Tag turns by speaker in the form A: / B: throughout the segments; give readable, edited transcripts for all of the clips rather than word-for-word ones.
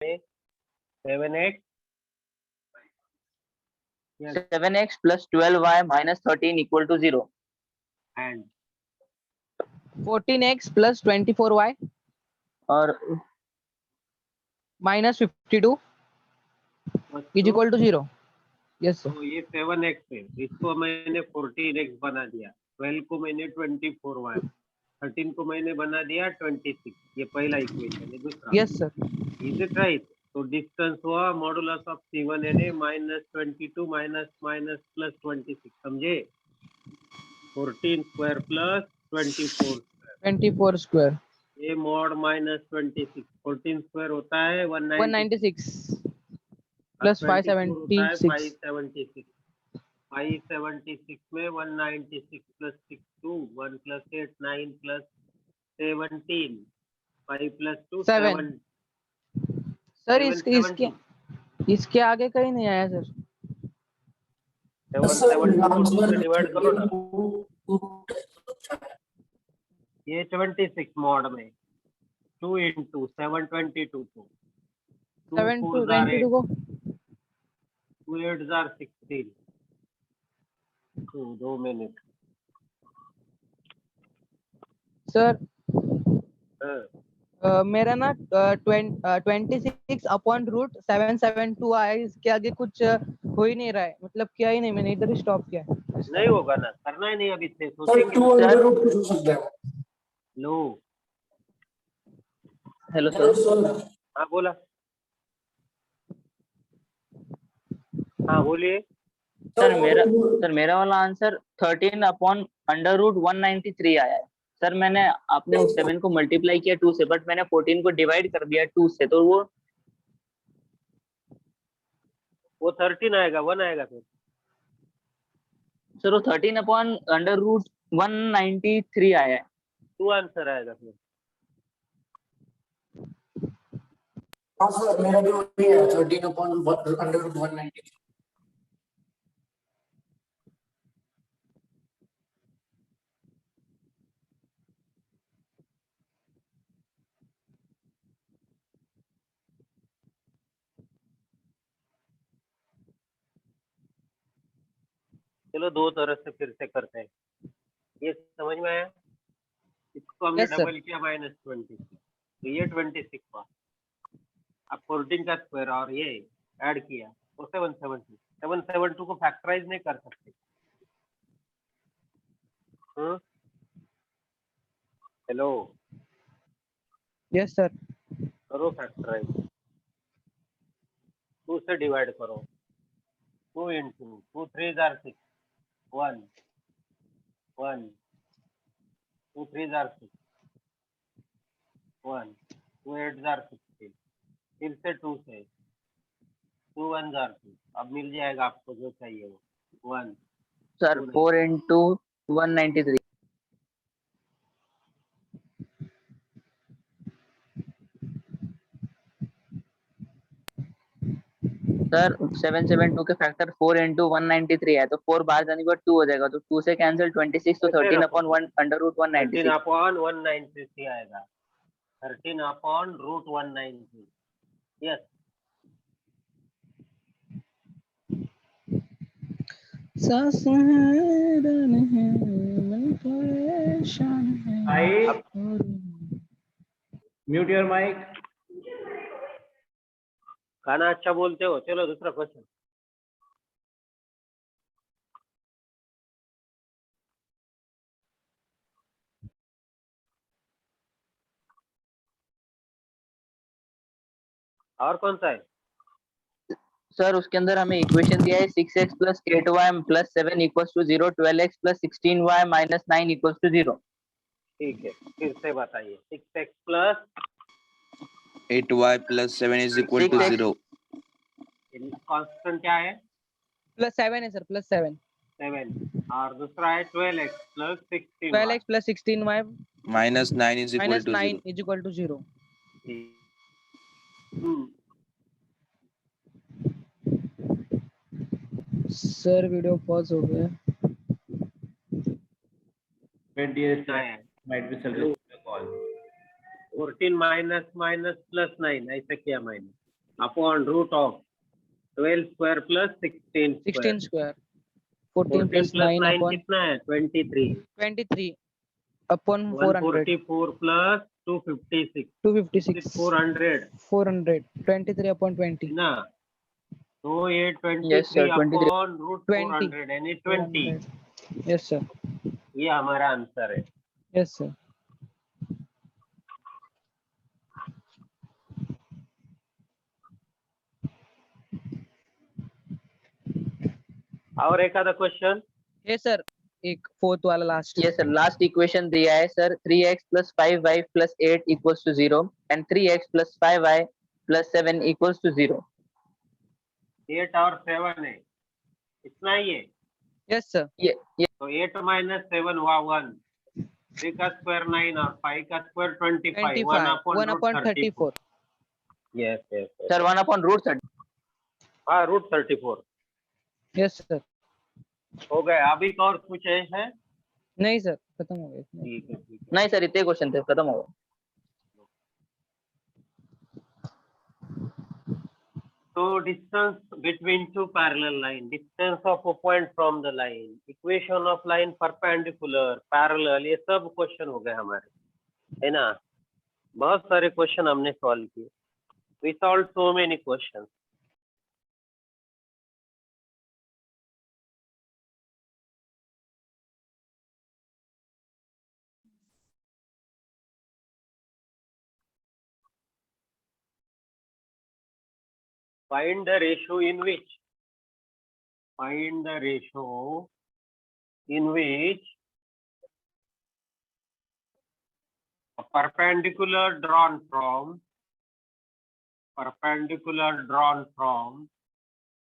A: में 7x
B: 7x plus 12y minus 13 equal to 0.
A: and
C: 14x plus 24y
B: और
C: minus 52 is equal to 0. Yes sir.
A: तो ये 7x है, इसको मैंने 14x बना दिया, 12 को मैंने 24y, 13 को मैंने बना दिया 26. ये पहला इक्वेशन है. दूसरा,
C: Yes sir.
A: Is it right? तो डिस्टेंस हुआ modulus of C1Na minus 22 minus minus plus 26. समझे? 14 स्क्वायर प्लस 24
C: 24 square.
A: ये मॉड माइनस 26. 14 स्क्वायर होता है
C: 196 plus 576.
A: 576. 576 में 196 plus 6 2 1 plus 8 9 plus 17 5 plus 2
C: 7.
A: 7.
C: Sir
A: 770.
C: इसके आगे कहीं नहीं आया सर.
A: 772 से डिवाइड करो ना. ये 26 मॉड में 2 into 722 को
C: 7 to 22 को
A: 2 8s are 16. 2 मिनट.
C: सर
A: हाँ,
C: मेरा ना 26 अपॉन रूट 772 आया. इसके आगे कुछ हो ही नहीं रहा है, मतलब किया ही नहीं, मैंने इधर ही स्टॉप किया.
A: नहीं होगा ना, करना ही नहीं अभी से.
D: सर
A: सोचेंगे
D: 2 अंडर रूट कुछ हो सकता है.
A: लो.
B: Hello
D: hello
B: sir.
D: सर.
A: हाँ बोला. हाँ बोलिए.
B: सर मेरा वाला आंसर 13 अपॉन अंडर रूट 193 आया है. सर मैंने आपने 7 को मल्टीप्लाई किया 2 से, बट मैंने 14 को डिवाइड कर दिया 2 से, तो
A: वो 13 आएगा, 1 आएगा फिर.
B: सर वो 13 अपॉन अंडर रूट 193 आया है.
A: 2 आंसर आएगा फिर.
D: हाँ सर मेरा भी वही है 13 अपॉन अंडर रूट 193.
A: चलो दो तरह से फिर से करते हैं. ये समझ में आया? इसको हमने
C: Yes, sir.
A: डबल किया -26, तो ये 26 हुआ. अब 14 का स्क्वायर और ये ऐड किया तो 772. 772 को फैक्टराइज नहीं कर सकते. Hello,
C: yes sir.
A: करो फैक्टराइज. 2 से डिवाइड करो. 2 into 2 3s are 6. 1 1 2 3s are 6. 1 2 8s are 16. फिर से 2 से 2 1s are 2. अब मिल जाएगा आपको जो चाहिए वो 1.
B: Sir 4 into 193. सर 772 के फैक्टर 4 into 193 है, तो 4 बाहर जाने के बाद 2 हो जाएगा, तो 2 से कैंसिल 26, तो 13 अपॉन 1 अंडर रूट
A: 13
B: 196.
A: अपॉन 193 आएगा. 13 upon root 193. Yes.
E: Mute your mic.
A: गाना अच्छा बोलते हो. चलो दूसरा क्वेश्चन. और कौन सा है?
B: सर उसके अंदर हमें इक्वेशन दिया है 6x plus 8y plus 7 equals to 0, 12x plus 16y minus 9 equals to 0.
A: ठीक है, फिर से बताइए. 6x plus
F: 8y plus 7 is equal to 0.
A: Constant क्या है?
C: +7 है सर, +7.
A: 7. और दूसरा है 12x plus 16.
C: 12x plus 16y
F: Minus 9 is equal
C: minus
F: to
C: 9
F: 0.
C: is equal to 0. Sir video pause हो गया.
E: माइट बी चल रही है कॉल.
A: 14 माइनस माइनस प्लस 9 ऐसा किया मैंने. Upon root of 12 square plus 16
C: 16
A: square.
C: Square 14
A: 14
C: plus
A: plus
C: 9
A: 9
C: upon
A: कितना है? 23।
C: 23 अपॉन 400
A: 144 प्लस 256
C: 256
A: 400
C: 400 23 अपॉन 20
A: ना, तो ये
B: Yes,
A: 23
B: sir, 23.
A: अपॉन रूट
C: 20
A: 400 यानी 20।
C: 400 यस सर
A: ये हमारा आंसर है।
C: यस सर
A: और एक आधा क्वेश्चन।
C: ये सर एक फोर्थ वाला last
B: Yes, sir. Last equation दिया है sir. 3x plus 5y plus 8 equals to 0 and 3x plus 5y plus 7 equals to 0.
A: 8 और 7 है, इतना ही है।
C: यस सर
B: ये
A: तो 8 माइनस 7 हुआ 1, 3 का स्क्वायर 9 और 5 का square 25, 1 upon
C: 1 upon 34
A: yes yes
B: sir 1 upon root 30.
A: हाँ रूट 34
C: यस सर
A: हो गए। अभी तो और कुछ है?
C: नहीं सर खत्म हो गया
A: ठीक है ठीक है।
B: नहीं sir इतने क्वेश्चन थे खत्म हो गए.
A: So distance between two parallel line, distance of a point from the line, equation of line perpendicular, parallel, ये सब क्वेश्चन हो गए हमारे, है ना। बहुत सारे क्वेश्चन हमने सॉल्व किए। We solved so many questions. Find the ratio in which a perpendicular drawn from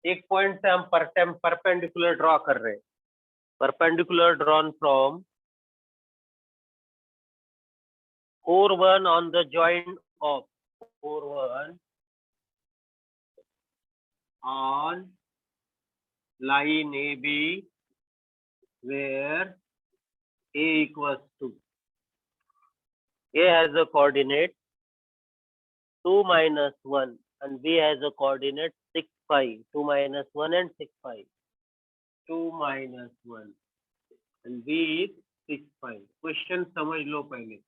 A: एक पॉइंट से हम परपेंडिकुलर ड्रॉ कर रहे हैं, perpendicular drawn from 4 1 on the joint of 4 1 on line AB where A equals to A has a coordinate 2 minus 1 and B has a coordinate 6 5, 2 minus 1 and 6 5, 2 minus 1 and B is 6 5. Question समझ लो पहले।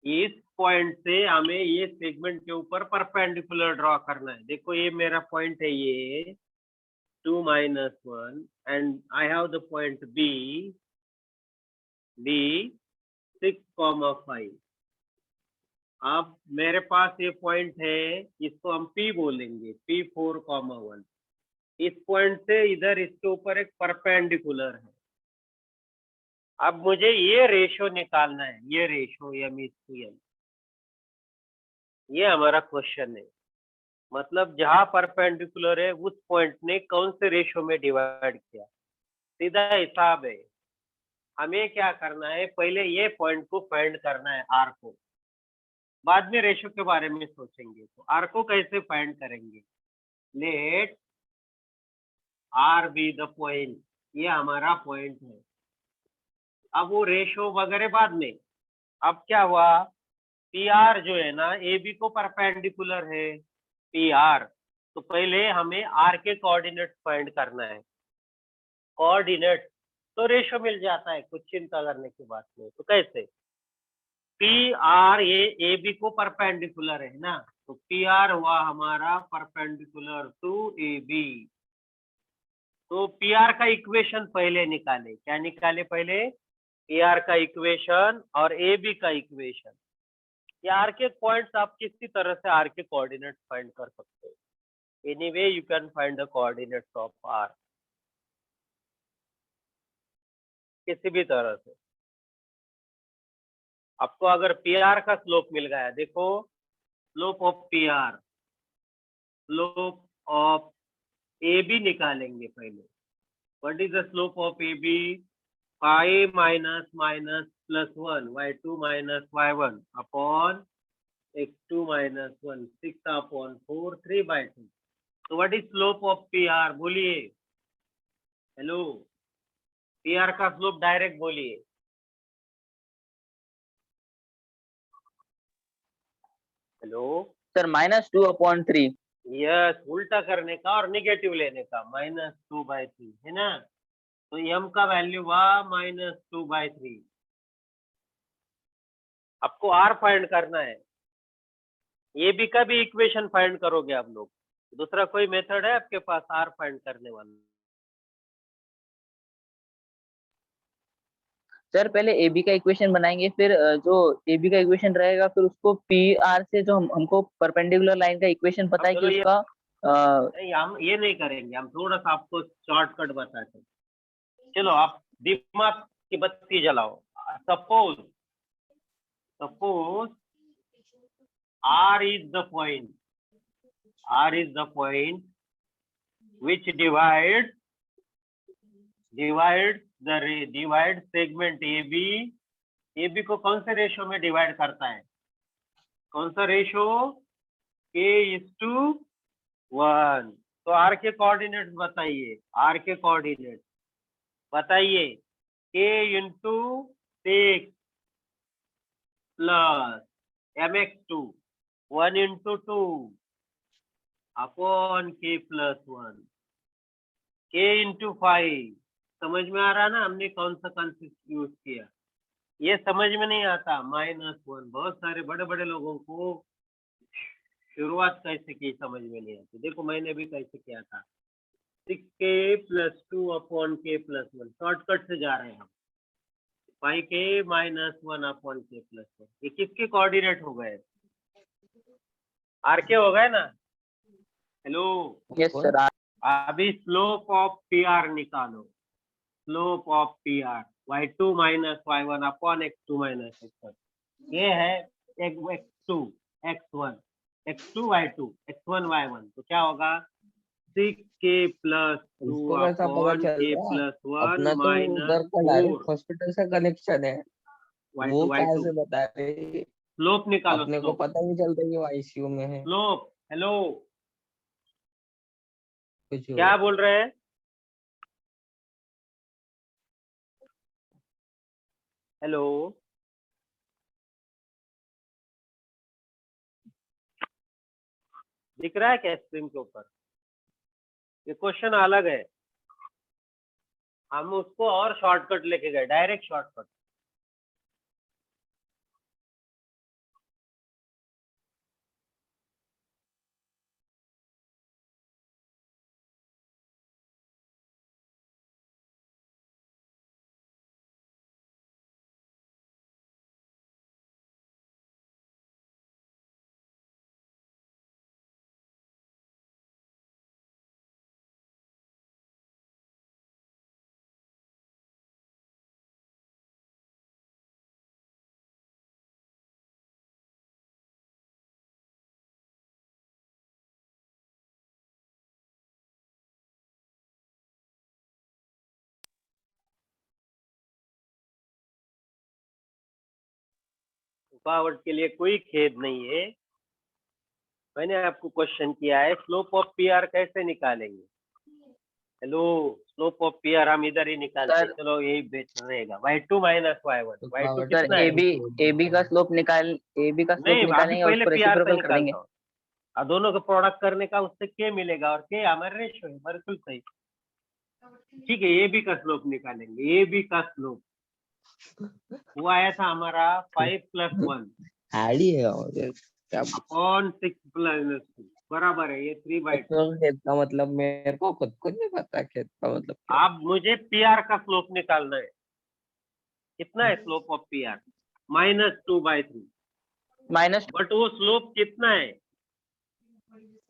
A: इस point से हमें ये segment के ऊपर perpendicular draw करना है। देखो ये मेरा पॉइंट है, ये 2 minus 1 and I have the point B 6,5। अब मेरे पास ये पॉइंट है, इसको हम P बोलेंगे, P 4,1। इस पॉइंट से इधर इसके ऊपर एक परपेंडिकुलर है। अब मुझे ये रेशो निकालना है, ये रेशो M/N, ये हमारा क्वेश्चन है। मतलब जहां परपेंडिकुलर है उस पॉइंट ने कौन से रेशो में डिवाइड किया, सीधा हिसाब है। हमें क्या करना है, पहले ये पॉइंट को फाइंड करना है, आर को, बाद में रेशो के बारे में सोचेंगे। तो आर को कैसे फाइंड करेंगे, let R be the point, ये हमारा पॉइंट है। अब वो रेशो वगैरह बाद में। अब क्या हुआ, पी आर जो है ना ए बी को परपेंडिकुलर है पी आर, तो पहले हमें आर के कोऑर्डिनेट फाइंड करना है। कोऑर्डिनेट तो रेशो मिल जाता है, कुछ चिंता करने की बात नहीं। तो कैसे, पी आर ये ए बी को परपेंडिकुलर है ना, तो पी आर हुआ हमारा परपेंडिकुलर टू ए बी। तो पी आर का इक्वेशन पहले निकाले, क्या निकाले पहले, पी आर का इक्वेशन और ए बी का इक्वेशन। ये आर के पॉइंट्स आप किसी तरह से आर के कोऑर्डिनेट फाइंड कर सकते हो। Anyway you can find the coordinates of R, किसी भी तरह से। आपको अगर पी आर का स्लोप मिल गया, देखो slope of P R, slope of A B निकालेंगे पहले। What is the slope of A B, 5 minus minus plus 1 y2 minus y1 upon x2 minus 1 6 upon 4 3/2। तो what is slope of P R, बोलिए, hello, P R का slope direct बोलिए। Hello,
B: sir -2/3।
A: Yes, उल्टा करने का और negative लेने का, -2/3 है ना। तो m का वैल्यू हुआ -2/3। आपको r फाइंड करना है। ये भी का भी इक्वेशन फाइंड करोगे आप लोग। दूसरा कोई मेथड है आपके पास r फाइंड करने वाला?
B: सर पहले ए बी का इक्वेशन बनाएंगे, फिर जो ए बी का इक्वेशन रहेगा फिर उसको पी आर से, जो हमको परपेंडिकुलर लाइन का इक्वेशन पता है कि
A: चलो ये
B: उसका
A: नहीं, हम ये नहीं करेंगे, हम थोड़ा सा आपको शॉर्टकट बताते हैं। चलो आप दिमाग की बत्ती जलाओ। Suppose r is the point, which divides segment AB को कौन से रेशो में डिवाइड करता है? कौन सा रेशो? k:1। तो r के कोऑर्डिनेट्स बताइए, k into 6 plus mx2, 1 into 2 upon k plus 1, k into 5। समझ में आ रहा ना हमने कौन सा कॉन्सेप्ट यूज किया? ये समझ में नहीं आता, -1। बहुत सारे बड़े बड़े लोगों को शुरुआत कैसे की समझ में नहीं आती। देखो मैंने भी कैसे किया था, 6k plus 2 upon k plus 1, shortcut से जा रहे हैं हम। 5k -1 upon k plus 1, ये किसके कोऑर्डिनेट हो गए? आर के हो गए ना। Hello,
B: yes sir.
A: अभी स्लोप ऑफ पी आर निकालो। Slope of P are y2 minus y1 upon x2 minus x1। ये है x2 x1 x2 y2 x1 y1, तो क्या होगा? 6k plus 2
E: उसको कैसा पता
A: upon
E: चल
A: k
E: रहा?
A: plus 1
E: अपना तो
A: minus
E: उधर का
A: 4
E: डायरेक्ट हॉस्पिटल से कनेक्शन है, वो
A: y2
E: कैसे बता रहे?
A: स्लोप निकालो।
E: अपने को
A: स्लोप
E: पता नहीं चलता कि वो आईसीयू में है।
A: स्लोप, हेलो
E: कुछ
A: क्या बोल रहे हैं? हेलो, दिख रहा है क्या स्क्रीन के ऊपर? ये क्वेश्चन अलग है, हम उसको और शॉर्टकट लेके गए, डायरेक्ट शॉर्टकट। रुकावट के लिए कोई खेद नहीं है। मैंने आपको क्वेश्चन किया है स्लोप ऑफ पी आर कैसे निकालेंगे। Hello, slope of P are हम इधर ही निकालते हैं।
B: सर,
A: चलो यही बेटर रहेगा, y2 minus y1। y2
B: sir
A: कितना है?
B: ए बी का स्लोप
A: नहीं, अभी
B: निकालेंगे और
A: पहले
B: उसको
A: पी आर से
B: रेसिप्रोकल कर देंगे।
A: निकालता हूँ, और दोनों का प्रोडक्ट करने का उससे k मिलेगा, और k हमारे रेशियो है। बिल्कुल सही, ठीक है। ए बी का स्लोप निकालेंगे। ए बी का स्लोप वो आया था हमारा 5 + 1
E: आड़ी है मुझे क्या
A: अपॉन 6 + 2 बराबर है ये 3/2।
E: खेत का मतलब मेरे को खुद को नहीं पता खेत का मतलब क्या।
A: अब मुझे पी आर का स्लोप निकालना है। कितना है slope of P are? -2/3।
B: Minus
A: but वो स्लोप कितना है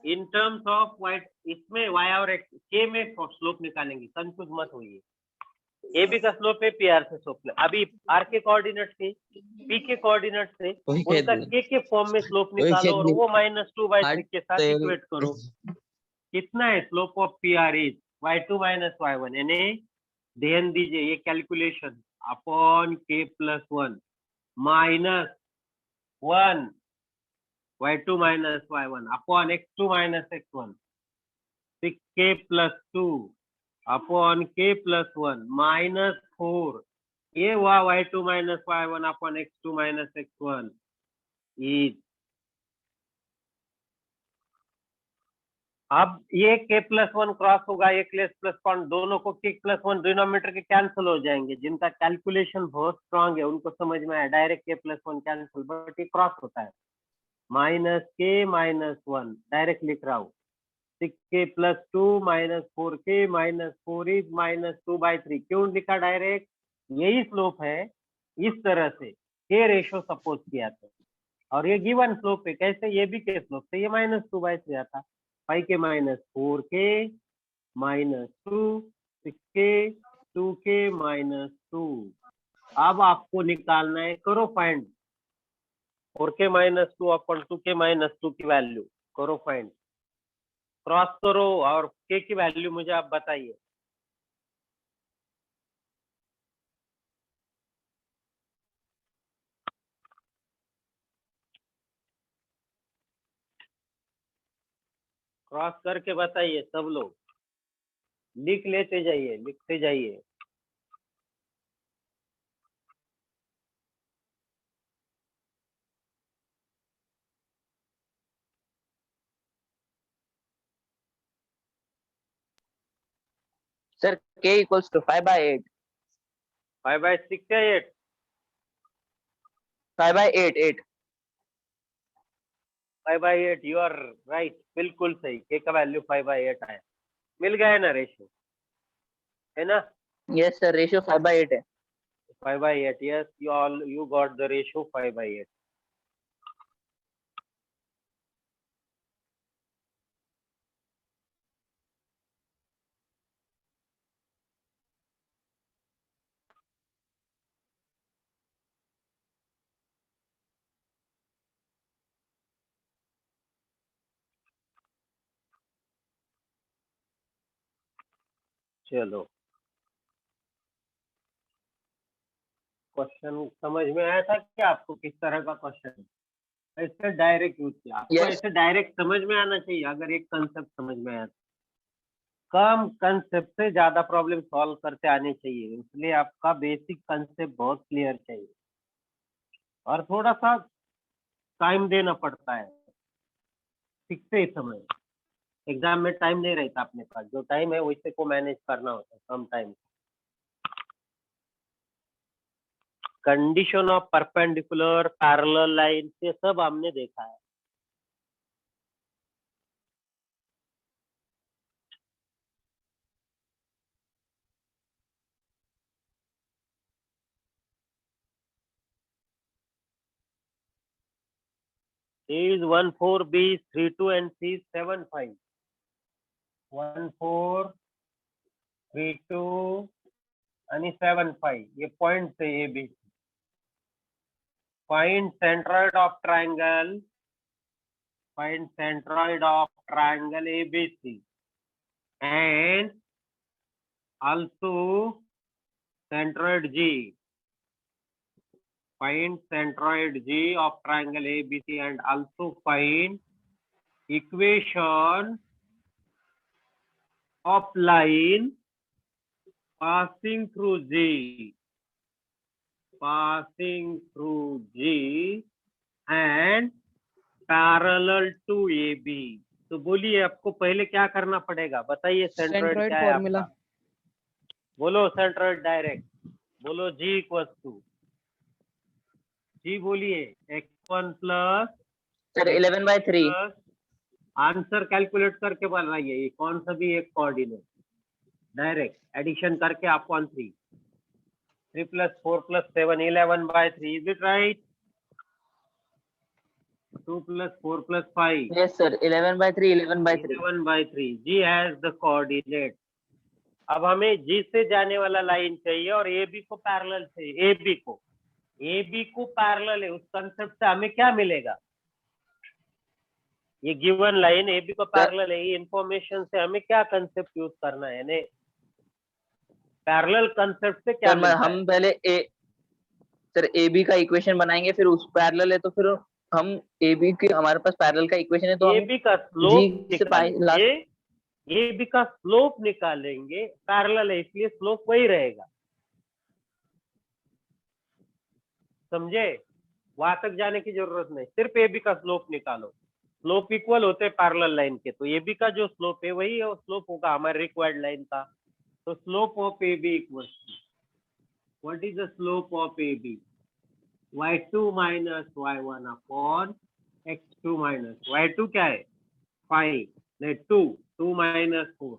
A: इन टर्म्स ऑफ वाई? इसमें y और x के में स्लोप निकालेंगे, कंफ्यूज मत होइए। ए बी का स्लोप है, पी आर से स्लोप। अभी आर के कोऑर्डिनेट थे, पी के कोऑर्डिनेट थे,
E: कोई खेत
A: उनका
E: नहीं,
A: के फॉर्म में स्लोप
E: कोई
A: निकालो
E: खेत
A: और
E: नहीं।
A: वो -2/3 के साथ
E: तेल
A: इक्वेट करो। कितना है slope of P are? Is y2 - y1। यानी ध्यान दीजिए, ये calculation upon k + 1 -1 y2 - y1 upon x2 - x1, 6k + 2 upon k + 1 -4, ये हुआ y2 - y1 upon x2 - x1 is अब ये k+1 क्रॉस होगा, ये k+1, दोनों को k+1 डिनोमिनेटर के कैंसिल हो जाएंगे। जिनका कैलकुलेशन बहुत स्ट्रांग है उनको समझ में आया, डायरेक्ट k+1 कैंसिल, बट ये क्रॉस होता है। -k-1 डायरेक्ट लिख रहा हूँ। 6k+2 -4k -4 is -2/3। क्यों लिखा डायरेक्ट? यही स्लोप है, इस तरह से k रेशो सपोज किया था, और ये गिवन स्लोप है। कैसे? ये भी k स्लोप से ये -2/3 आता। 5k -4k -2 6k 2k -2। अब आपको निकालना है, करो फाइंड 4k -2 अपन 2k -2 की वैल्यू करो फाइंड, क्रॉस करो और k की वैल्यू मुझे आप बताइए। क्रॉस करके बताइए सब लोग, लिख लेते जाइए, लिखते जाइए।
B: Sir k equals to 5/8।
A: 5/6 या 8?
B: 5/8
A: 5/8, यू आर राइट, बिल्कुल सही। k का वैल्यू 5/8 आया। मिल गया ना रेशियो, है ना?
B: यस सर, रेशियो 5/8 है।
A: 5/8, yes, you got the ratio 5/8. चलो, क्वेश्चन समझ में आया था कि आपको किस तरह का क्वेश्चन है? ऐसे डायरेक्ट यूज किया आपको,
B: Yes.
A: ऐसे डायरेक्ट समझ में आना चाहिए। अगर एक कंसेप्ट समझ में आया तो कम कंसेप्ट से ज्यादा प्रॉब्लम सॉल्व करते आने चाहिए, इसलिए आपका बेसिक कंसेप्ट बहुत क्लियर चाहिए और थोड़ा सा टाइम देना पड़ता है सीखते समय। एग्जाम में टाइम नहीं रहता अपने पास, जो टाइम है वैसे को मैनेज करना होता है कम time. Condition of perpendicular parallel line, ये सब हमने देखा है। A is 1 4, B is 3 2 and C is 7 5. 1 4 3 2 आणि 7 5, ये पॉइंट है A B। Find centroid of triangle, find centroid of triangle ABC and also centroid G. Find centroid G of triangle ABC and also find equation of line passing through G, passing through G and parallel to AB। तो बोलिए आपको पहले क्या करना पड़ेगा, बताइए। Centroid
C: centroid
A: क्या है
C: फॉर्मूला।
A: आपका? बोलो सेंट्रोइड डायरेक्ट, बोलो G इक्वल्स टू G, बोलिए x1 plus
B: sir 11/3।
A: Answer calculate करके बनाइए, ये कौन सा भी एक कोऑर्डिनेट डायरेक्ट एडिशन करके आपको answer 3 + 4 + 7 11/3, is it right? 2 + 4 + 5
B: yes sir, 11/3 11/3।
A: 11/3। G has the coordinate. अब हमें G से जाने वाला लाइन चाहिए और AB को पैरेलल चाहिए। AB को पैरेलल है, उस कंसेप्ट से हमें क्या मिलेगा? ये गिवन लाइन AB को पैरेलल है, ये इंफॉर्मेशन से हमें क्या कंसेप्ट यूज करना है? यानी पैरेलल कंसेप्ट से क्या
B: सर
A: मिलता है?
B: हम पहले ए बी का इक्वेशन बनाएंगे, फिर उस पैरेलल है तो फिर हम ए बी के, हमारे पास पैरेलल का इक्वेशन है तो हम
A: AB का स्लोप निकालेंगे, AB का स्लोप निकालेंगे, पैरेलल है इसलिए स्लोप वही रहेगा। समझे? वहां तक जाने की जरूरत नहीं, सिर्फ AB का स्लोप निकालो। स्लोप इक्वल होते हैं पैरेलल लाइन के, तो ए बी का जो स्लोप है वही स्लोप होगा हमारे रिक्वायर्ड लाइन का। तो slope of A B equals to what is the slope of A B, y2 minus y1 upon x2 minus y2 क्या है 5 नहीं 2 माइनस 4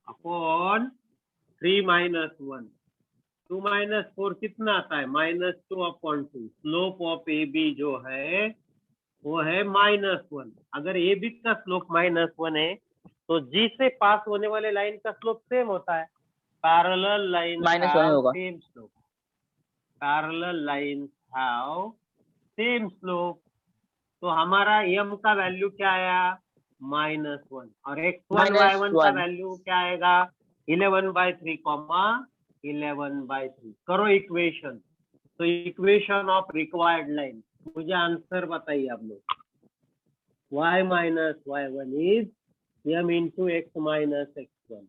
A: अपॉन 3 माइनस 1 2 माइनस 4 कितना आता है -2 upon 2। Slope of A B जो है वो है -1। अगर ए बी का स्लोप -1 है तो जी से पास होने वाले लाइन का स्लोप सेम होता है। पैरेलल लाइन
B: -1 होगा।
A: Same slope, parallel line have same slope. तो हमारा m का वैल्यू क्या आया -1 और x1 y1 का
B: -1
A: वैल्यू क्या आएगा 11/3 11/3। करो इक्वेशन, तो इक्वेशन ऑफ रिक्वायर्ड लाइन, मुझे आंसर बताइए आप लोग। y minus y1 is m into x minus x1,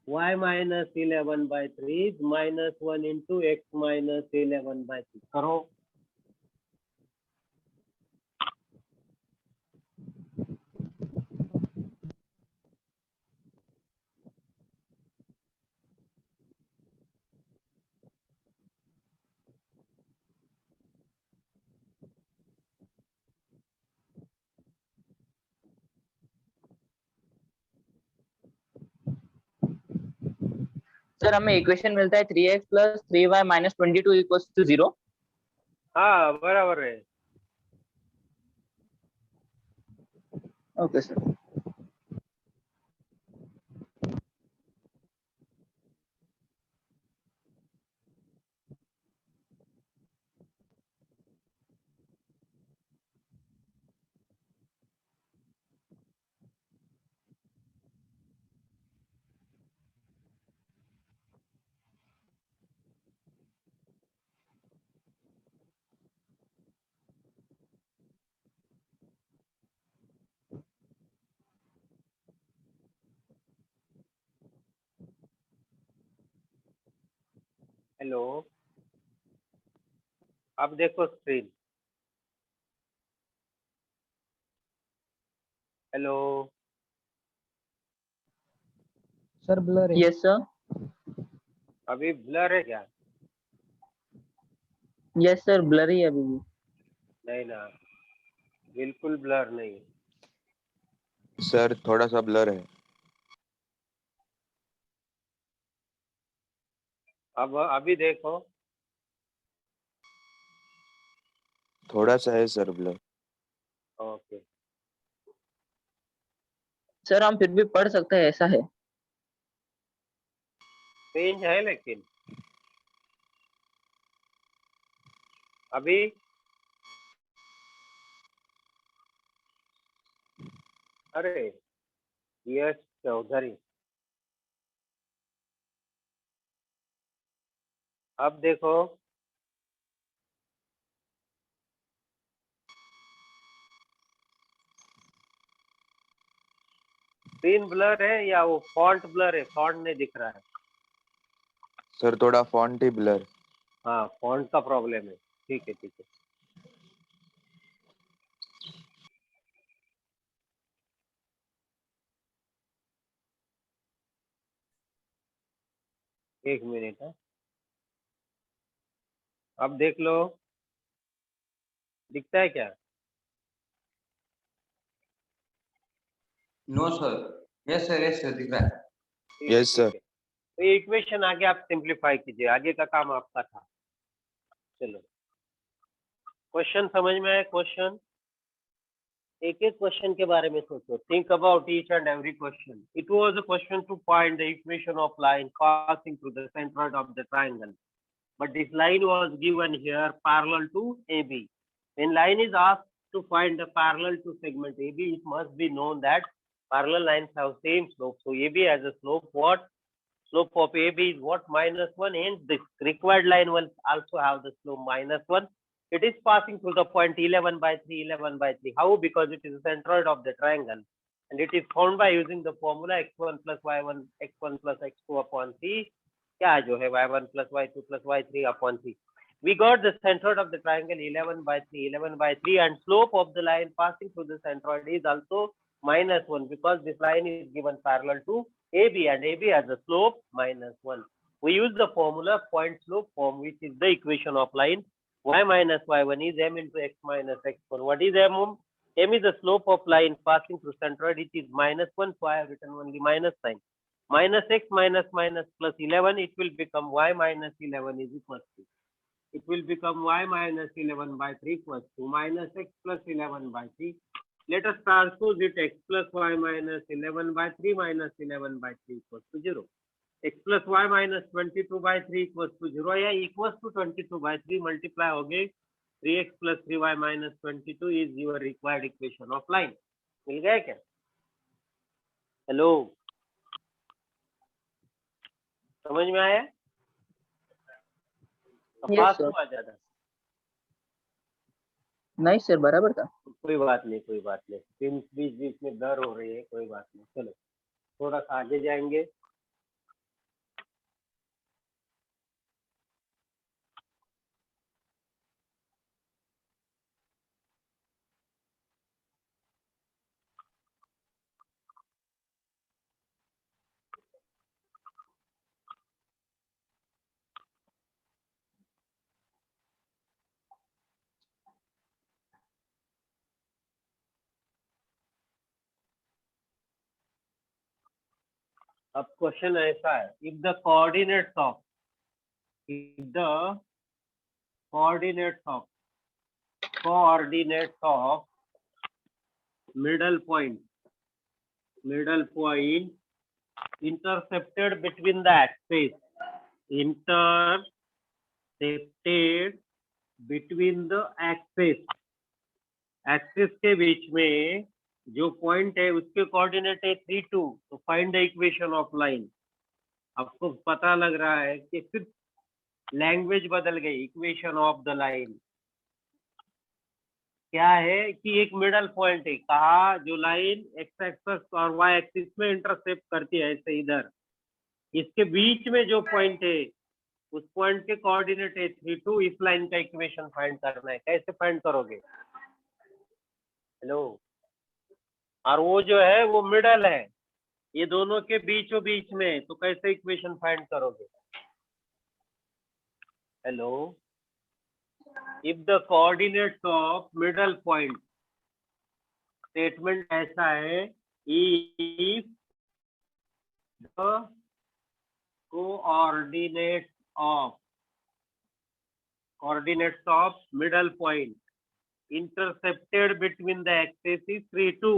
A: y minus 11/3 is -1 into x minus 11/3। करो।
B: सर हमें इक्वेशन मिलता है 3x plus 3y minus 22 equals to 0।
A: हाँ बराबर है।
B: Okay sir.
A: हेलो, अब देखो स्क्रीन। हेलो,
C: सर ब्लर है।
B: Yes sir.
A: अभी ब्लर है क्या?
B: यस सर ब्लर ही है अभी भी।
A: नहीं ना, बिल्कुल ब्लर नहीं।
F: सर थोड़ा सा ब्लर है।
A: अब अभी देखो।
F: थोड़ा सा है सर ब्लर।
A: ओके,
B: सर हम फिर भी पढ़ सकते हैं, ऐसा है।
A: चेंज है लेकिन अभी अरे यश चौधरी, अब देखो। स्क्रीन ब्लर है या वो फॉन्ट ब्लर है? फॉन्ट नहीं दिख रहा है।
F: सर थोड़ा फॉन्ट ही ब्लर।
A: हाँ फॉन्ट का प्रॉब्लम है। ठीक है ठीक है। एक मिनट है, अब देख लो, दिखता है क्या?
E: No sir. यस सर दिख रहा है।
A: ठीक है,
F: यस
A: ठीक
F: सर।
A: है। तो ये इक्वेशन आगे आप सिंप्लीफाई कीजिए, आगे का काम आपका था। चलो, क्वेश्चन समझ में आया? क्वेश्चन एक एक क्वेश्चन के बारे में सोचो, think about each and every question. It was a question to find the equation of line passing through the centre of the triangle, but this line was given here parallel to AB. When line is asked to find the parallel to segment AB, it must be known that parallel lines have same slope. So AB has a slope what? Slope of AB is what? -1, and the required line will also have the slope -1. It is passing through the point 11/3 11/3. How? Because it is the centroid of the triangle, and it is found by using the formula x1 plus y1 x1 plus x2 upon c, क्या जो है y1 plus y2 plus y3 upon c। We got the centroid of the triangle 11 by 3, 11 by 3, and slope of the line passing through the centroid is also -1 because this line is given parallel to AB and AB has a slope -1. We use the formula point slope form, which is the equation of line y minus y1 is m into x minus x1. What is m? M is the slope of line passing through centroid. It is -1, so I have written only minus sign. Minus x minus minus plus 11, it will become y minus 11 is equal to. It will become y minus 11 by 3 equals to minus x plus 11 by 3. Let us transpose it x plus y minus 11 by 3 minus 11 by 3 equals to 0. X plus y minus 22 by 3 equals to 0. या equals to 22 by 3 multiply हो गए 3x plus 3y minus 22 is your required equation of line. मिल गया क्या? Hello, समझ में आया?
B: Yes,
A: पास
B: sir.
A: हुआ ज्यादा?
B: नहीं सर, बराबर था.
A: कोई बात नहीं, कोई बात नहीं. बीच बीच में दर हो रही है, कोई बात नहीं. चलो थोड़ा सा आगे जाएंगे. अब क्वेश्चन ऐसा है, if the coordinates of middle point intercepted between the axis, axis के बीच में जो पॉइंट है उसके कोऑर्डिनेट है 3, 2. तो find the equation of line. आपको पता लग रहा है कि सिर्फ लैंग्वेज बदल गई. इक्वेशन ऑफ द लाइन क्या है कि एक मिडल पॉइंट है. कहा जो लाइन एक्स एक्सिस और वाई एक्सिस में इंटरसेप्ट करती है, ऐसे इधर इसके बीच में जो पॉइंट है उस पॉइंट के कोऑर्डिनेट है 3, 2. इस लाइन का इक्वेशन फाइंड करना है. कैसे फाइंड करोगे? हेलो, और वो जो है वो मिडल है, ये दोनों के बीचों बीच में, तो कैसे इक्वेशन फाइंड करोगे? Hello, if the coordinates of middle point, statement ऐसा है, if the coordinates of middle point intercepted between the axes is 3, 2.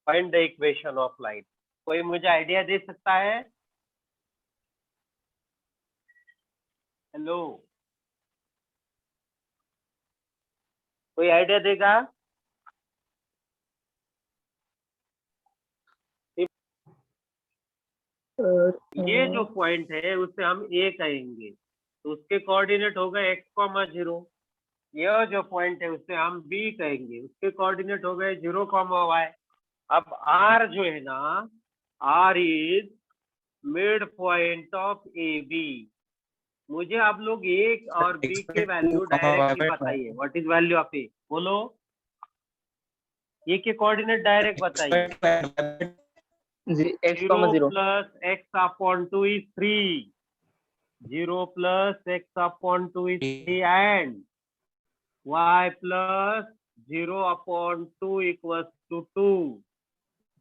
A: Find the equation of line. कोई मुझे आइडिया दे सकता है? हेलो, कोई आइडिया देगा? ये जो पॉइंट है उसे हम ए कहेंगे, तो उसके कोऑर्डिनेट होगा x, 0. यह जो पॉइंट है उसे हम बी कहेंगे, उसके कोऑर्डिनेट हो गए 0, y. अब आर जो है ना, R is mid point of A B. मुझे आप लोग ए और बी के वैल्यू डायरेक्टली बताइए. What is value of A? बोलो, ए के कोऑर्डिनेट डायरेक्ट बताइए.
B: x,
A: 0 plus x upon 2 is 3. 0 plus x upon 2 is 3 and y plus 0 upon 2 equals to 2.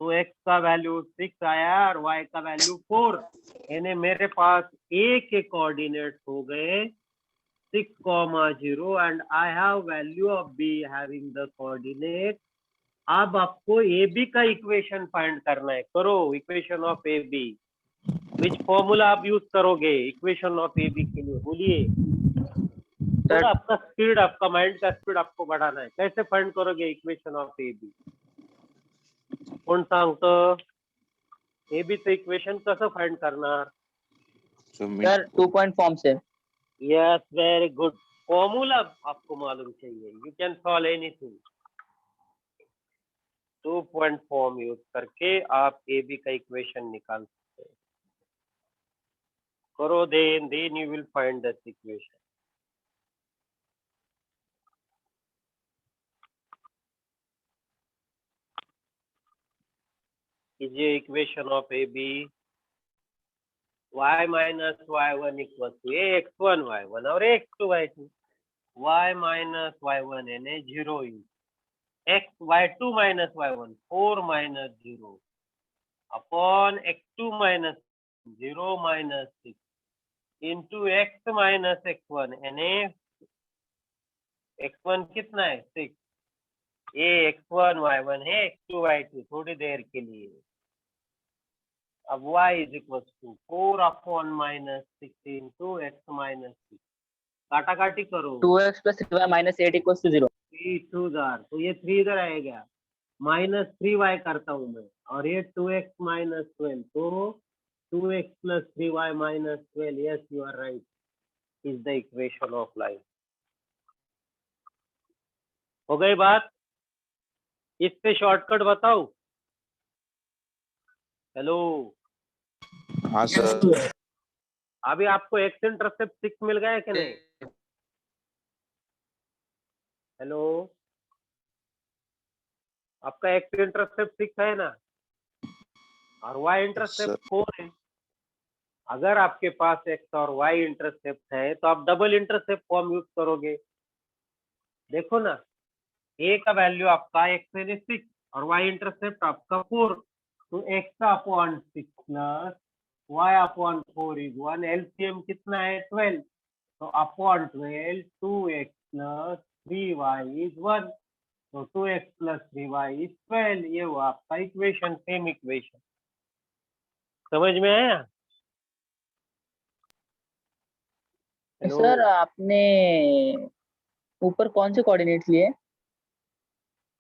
A: तो x का वैल्यू 6 आया और y का वैल्यू 4. यानी मेरे पास a के कोऑर्डिनेट हो गए 6, 0 and I have value of b having the coordinate. अब आपको ए बी का इक्वेशन फाइंड करना है. करो equation of A B. Which formula आप यूज करोगे इक्वेशन ऑफ ए बी के लिए? बोलिए. थोड़ा आपका स्पीड, आपका माइंड का स्पीड आपको बढ़ाना है. कैसे फाइंड करोगे इक्वेशन ऑफ ए बी? कोण सांगतं? ए बी चं इक्वेशन कसं फाइंड करणार?
B: सर 2 पॉइंट फॉर्म से.
A: Yes, very good. फॉर्मूला आपको मालूम चाहिए. You can solve anything. 2 point form use करके आप ए बी का इक्वेशन निकाल सकते हैं. करो, then you will find this equation. is the equation of AB. Y minus Y1 equals to AX1 Y1 और AX2 Y2. Y minus Y1 यानी 0 is X Y2 minus Y1 4 minus 0 upon X2 minus 0 minus 6 into X minus X1 यानी X1 कितना है 6. ये X1 Y1 है X2 Y2 थोड़ी देर के लिए. अब y is equals to 4 upon minus 6 into x minus 6. काटा काटी करो.
B: 2x plus 3y minus 8 equals to 0.
A: 3 2 तो ये 3 इधर आएगा. माइनस 3y करता हूँ मैं और ये 2x minus 12 तो 2x plus 3y minus 12. Yes, you are right. Is the equation of line. हो गई बात. इस पे शॉर्टकट बताओ. हेलो.
F: हाँ
D: Yes,
F: सर.
D: sir.
A: अभी आपको एक्स इंटरसेप्ट 6 मिल गया है कि नहीं. हेलो. आपका एक्स इंटरसेप्ट 6 है ना और वाई इंटरसेप्ट 4 है. अगर आपके पास एक्स और वाई इंटरसेप्ट है तो आप डबल इंटरसेप्ट फॉर्म यूज करोगे. देखो ना, ए का वैल्यू आपका एक्स है 6 और वाई इंटरसेप्ट आपका 4. तो x upon 6 plus y upon 4 is 1. LCM कितना है 12. तो upon 12 2x plus 3y is 1. तो 2x प्लस 3y इज 12. ये वो आपका इक्वेशन, सेम इक्वेशन. समझ में आया. हेलो.
B: सर आपने ऊपर कौन से कोऑर्डिनेट्स लिए?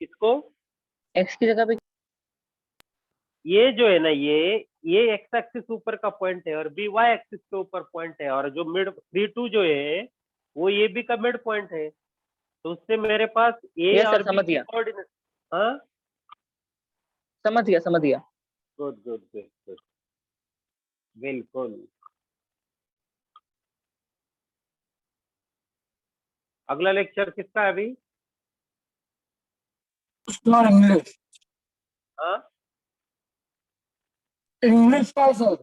A: इसको
B: x की जगह पे
A: ये जो है ना ये एक्स एक्सिस ऊपर का पॉइंट है और बी वाई एक्सिस के ऊपर पॉइंट है और जो मिड 3 2 जो है वो ये बी का मिड पॉइंट है. तो उससे मेरे पास ए
B: Yes, sir,
A: और
B: समझ
A: बी
B: गया.
A: कोऑर्डिनेट. हाँ,
B: समझ गया.
A: Good good good good. बिल्कुल. अगला लेक्चर किसका है अभी.
D: Sir, English.
A: हाँ,
D: English का sir.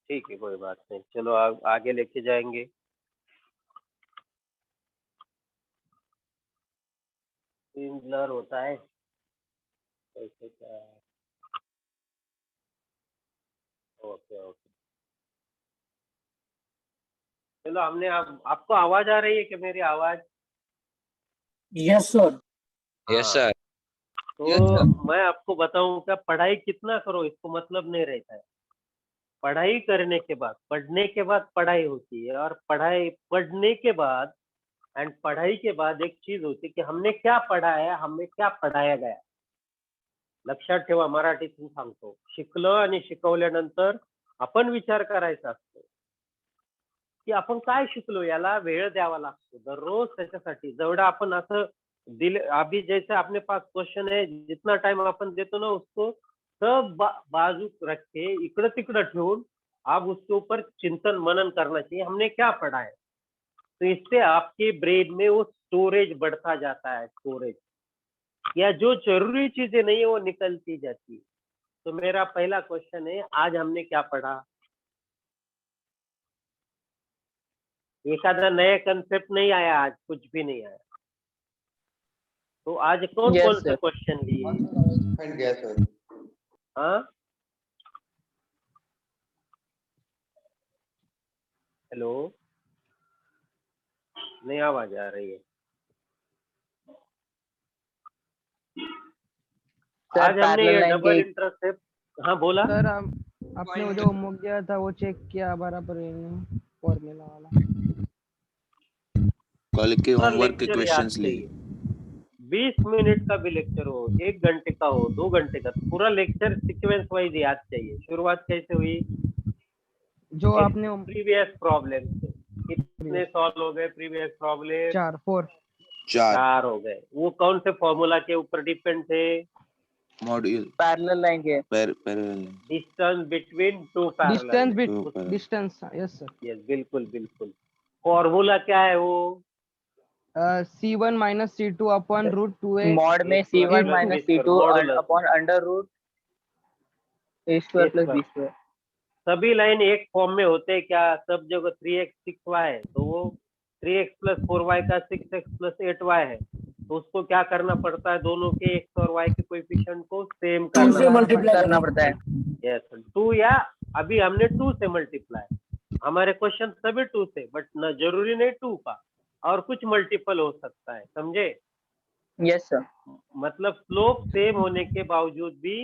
A: ठीक है, कोई बात नहीं. चलो आगे लेके जाएंगे. स्क्रीन ब्लर होता है कैसे क्या है. Okay okay. चलो हमने आपको आवाज आ रही है कि मेरी आवाज.
D: Yes, sir.
F: Yes sir.
A: तो मैं आपको बताऊं क्या, पढ़ाई कितना करो इसको मतलब नहीं रहता है. पढ़ाई करने के बाद, पढ़ने के बाद पढ़ाई होती है और पढ़ाई पढ़ने के बाद एंड पढ़ाई के बाद एक चीज होती है की हमने क्या पढ़ा है, हमें क्या पढ़ाया गया. लक्षात ठेवा, मराठीतून सांगतो. शिकलो आणि शिकवल्यानंतर आपण विचार करायचा असतो की आपण काय शिकलो, याला वेळ द्यावा लागतो दररोज त्याच्यासाठी. जेवढा आपण असं दिले, अभी जैसे अपने पास क्वेश्चन है, जितना टाइम अपन देतो ना उसको सब बाजू रख के इकडं तिकडं ठेवून आप उसके ऊपर चिंतन मनन करना चाहिए हमने क्या पढ़ा है. तो इससे आपके ब्रेन में वो स्टोरेज बढ़ता जाता है. स्टोरेज या जो जरूरी चीजें नहीं है वो निकलती जाती है. तो मेरा पहला क्वेश्चन है, आज हमने क्या पढ़ा. एखादा नया कंसेप्ट नहीं आया, आज कुछ भी नहीं आया. तो आज कौन
B: Yes,
A: कौन से
B: sir.
A: क्वेश्चन लिए. हाँ, हेलो, नहीं आवाज आ रही है.
B: सर
A: आज हमने ये
B: पैरेलल लाइन
A: डबल
B: के
A: इंटरसेप्ट. हाँ बोला.
C: सर आपने वो जो होमवर्क दिया था वो चेक किया बराबर फॉर्मूला वाला.
F: कल के
A: पूरा
F: होमवर्क के
A: लेक्चर याद
F: क्वेश्चंस लिए.
A: चाहिए. 20 मिनट का भी लेक्चर हो, 1 घंटे का हो, 2 घंटे का, पूरा लेक्चर सीक्वेंस वाइज याद चाहिए. शुरुआत कैसे हुई,
C: जो आपने
A: प्रीवियस प्रॉब्लम से. कितने सॉल्व हो गए प्रीवियस प्रॉब्लम.
C: 4
A: 4 हो गए. वो कौन से फॉर्मूला के ऊपर डिपेंड थे.
F: मॉड्यूल
B: पैरेलल लाइन के
F: parallel.
A: Distance between two parallel.
C: Distance. Yes sir.
A: Yes, बिल्कुल बिल्कुल. फॉर्मूला क्या है वो.
C: C1 minus C2 upon root 2a.
B: Mod में C1
A: plus
B: minus
A: Mr.
B: C2
A: Modulus.
B: upon under root A square
A: A
B: plus B
A: square।
B: Square.
A: सभी line एक form में होते हैं क्या? सब जगह 3x 6y है तो वो 3x प्लस 4y का 6x प्लस 8y है, तो उसको क्या करना पड़ता है? दोनों के x और y के कोएफिशिएंट को सेम
D: टू
A: करना
D: से
A: पड़ता
D: मल्टीप्लाई
B: करना पड़ता है।
A: है। यस, 2 या अभी हमने 2 से मल्टीप्लाई, हमारे क्वेश्चन सभी 2 से, बट न जरूरी नहीं 2 का, और कुछ मल्टीपल हो सकता है, समझे?
B: Yes sir.
A: मतलब स्लोप सेम होने के बावजूद भी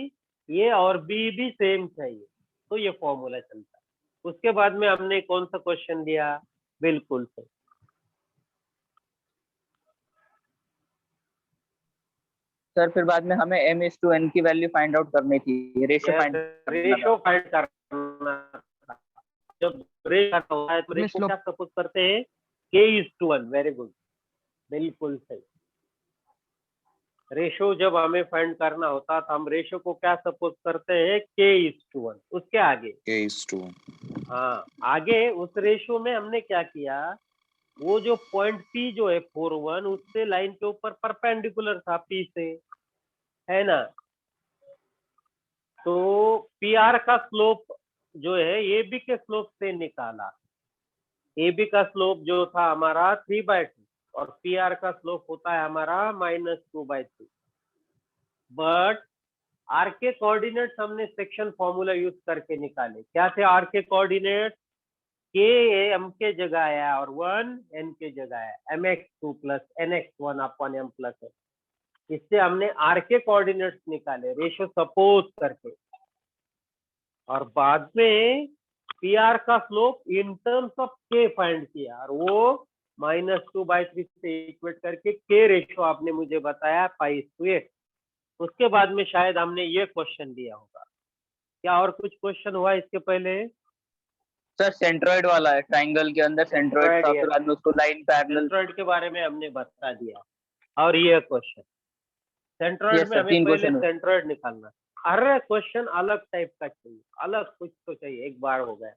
A: ये और बी भी सेम चाहिए, तो ये फॉर्मूला चलता है। उसके बाद में हमने कौन सा क्वेश्चन लिया? बिल्कुल सही,
B: सर फिर बाद में हमें m/n की वैल्यू फाइंड आउट करनी थी, रेशियो फाइंड करना
A: रेशो
B: था।
A: फाइंड करना था। जब रेशो होता है तो
C: इसमें
A: रेशो
C: slope-
A: क्या सपोज करते हैं? k:1। वेरी गुड, बिल्कुल सही। रेशो जब हमें फाइंड करना होता तो हम रेशो को क्या सपोज करते हैं? k:1। उसके आगे,
F: k:1।
A: हाँ, आगे उस रेशो में हमने क्या किया? वो जो पॉइंट P जो है 4,1 उससे लाइन के ऊपर परपेंडिकुलर था P से, है ना? तो PR का स्लोप जो है AB के स्लोप से निकाला। AB का स्लोप जो था हमारा 3/2 और PR का स्लोप होता है हमारा -2/3। बट R के कोऑर्डिनेट्स हमने सेक्शन फॉर्मूला यूज करके निकाले। क्या थे R के कोऑर्डिनेट्स? k m के जगह आया और 1 n के जगह आया, mx2 plus nx1 upon m plus n। इससे हमने R के कोऑर्डिनेट्स निकाले रेशो सपोज करके, और बाद में PR का slope in terms of k find किया, और वो -2/3 से इक्वेट करके k रेशो आपने मुझे बताया 5:8। उसके बाद में शायद हमने ये क्वेश्चन दिया होगा। क्या और कुछ क्वेश्चन हुआ इसके पहले?
B: सर सेंट्रॉइड वाला है, ट्राइंगल के अंदर सेंट्रॉइड था,
A: Centroid,
B: फिर बाद में उसको लाइन पैरेलल।
A: सेंट्रॉइड के बारे में हमने बता दिया। और ये क्वेश्चन सेंट्रॉइड
B: यस
A: में
B: सर,
A: हमें
B: 3
A: पहले
B: क्वेश्चन।
A: सेंट्रॉइड निकालना। अरे क्वेश्चन अलग टाइप का चाहिए, अलग कुछ तो चाहिए, एक बार हो गया।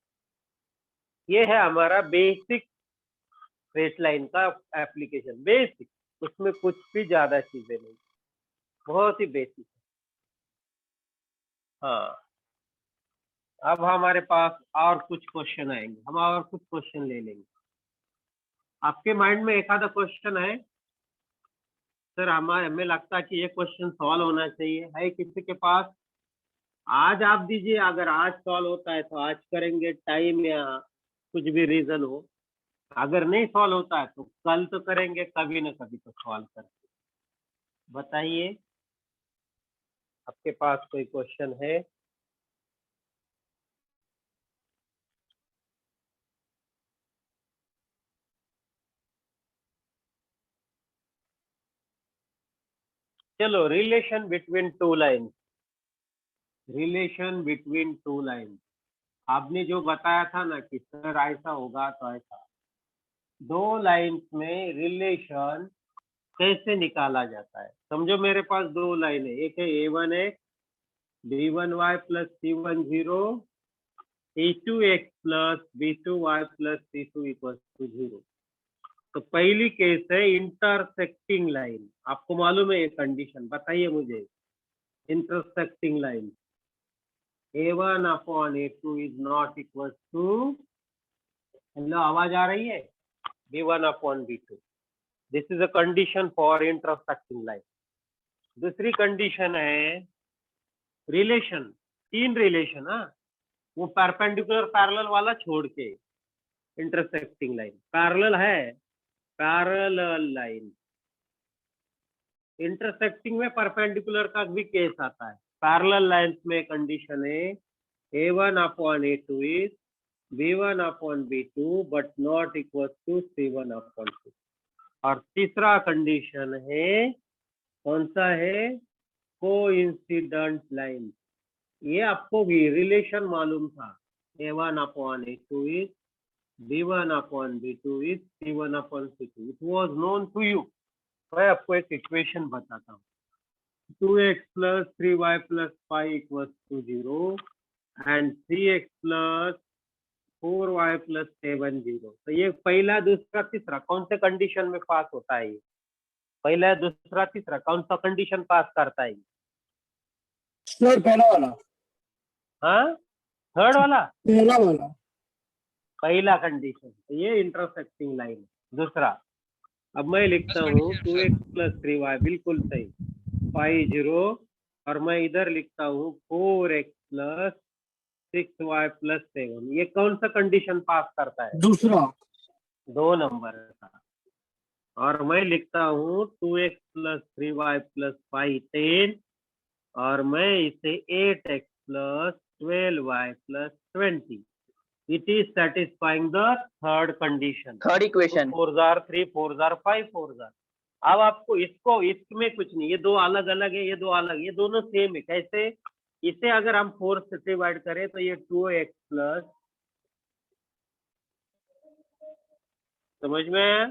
A: ये है हमारा बेसिक स्ट्रेट लाइन का एप्लीकेशन, बेसिक, उसमें कुछ भी ज्यादा चीजें नहीं, बहुत ही बेसिक। हाँ, अब हमारे पास और कुछ क्वेश्चन आएंगे, हम और कुछ क्वेश्चन ले लेंगे। आपके माइंड में एक आधा क्वेश्चन है? सर हमें लगता है कि ये क्वेश्चन सॉल्व होना चाहिए, है किसी के पास? आज आप दीजिए, अगर आज सॉल्व होता है तो आज करेंगे, टाइम या कुछ भी रीजन हो। अगर नहीं सॉल्व होता है तो कल तो करेंगे, कभी ना कभी तो सॉल्व करेंगे। बताइए, आपके पास कोई क्वेश्चन है? चलो, relation between two line, relation between two line. आपने जो बताया था ना कि सर ऐसा होगा तो ऐसा, दो लाइंस में रिलेशन कैसे निकाला जाता है? समझो मेरे पास दो लाइन है, एक है A1x B1y plus C10, A2x plus B2y plus C2 equal to 0। तो पहली केस है इंटरसेक्टिंग लाइन। आपको मालूम है ये कंडीशन? बताइए मुझे। Intersecting line A1 upon A2 is not equal to, hello आवाज आ रही है? B1 upon B2, this is a condition for intersecting line. दूसरी कंडीशन है रिलेशन, तीन रिलेशन, हाँ, वो परपेंडिकुलर पैरेलल वाला छोड़ के, इंटरसेक्टिंग लाइन पैरेलल है, पैरेलल लाइन। इंटरसेक्टिंग में परपेंडिकुलर का भी केस आता है। पैरेलल लाइंस में कंडीशन है A1 upon A2 is B1 upon B2 but not equal to C1 upon 2। और तीसरा कंडीशन है, कौन सा है? Coincident line. ये आपको भी रिलेशन मालूम था, A1 upon A2 is B1 upon B2 is C1 upon C2, it was known to you. मैं आपको एक इक्वेशन बताता हूँ, 2x plus 3y plus 5 equals to 0 and 3x plus 4y plus 7 0। तो ये पहला दूसरा तीसरा कौन से कंडीशन में पास होता है? ये पहला दूसरा तीसरा कौन सा कंडीशन पास करता है?
D: सर पहला वाला।
A: हाँ, थर्ड वाला
D: पहला वाला
A: पहला कंडीशन, ये इंटरसेक्टिंग लाइन। दूसरा, अब मैं लिखता हूँ 2x + 3y, बिल्कुल सही, 5 0, और मैं इधर लिखता हूँ 4x + 6y + 7। ये कौन सा कंडीशन पास करता है?
D: दूसरा
A: 2 नंबर का। और मैं लिखता हूँ 2x + 3y + 5 10, और मैं इसे 8x + 12y + 20। It is satisfying the third condition.
B: Third equation.
A: 4 jar 3, 4 jar 5, 4 jar. अब आपको इसमें कुछ नहीं, ये दो अलग अलग है, ये दो अलग, ये दोनों सेम है। कैसे? इसे अगर हम 4 से डिवाइड करें तो ये 2x प्लस, समझ में आया?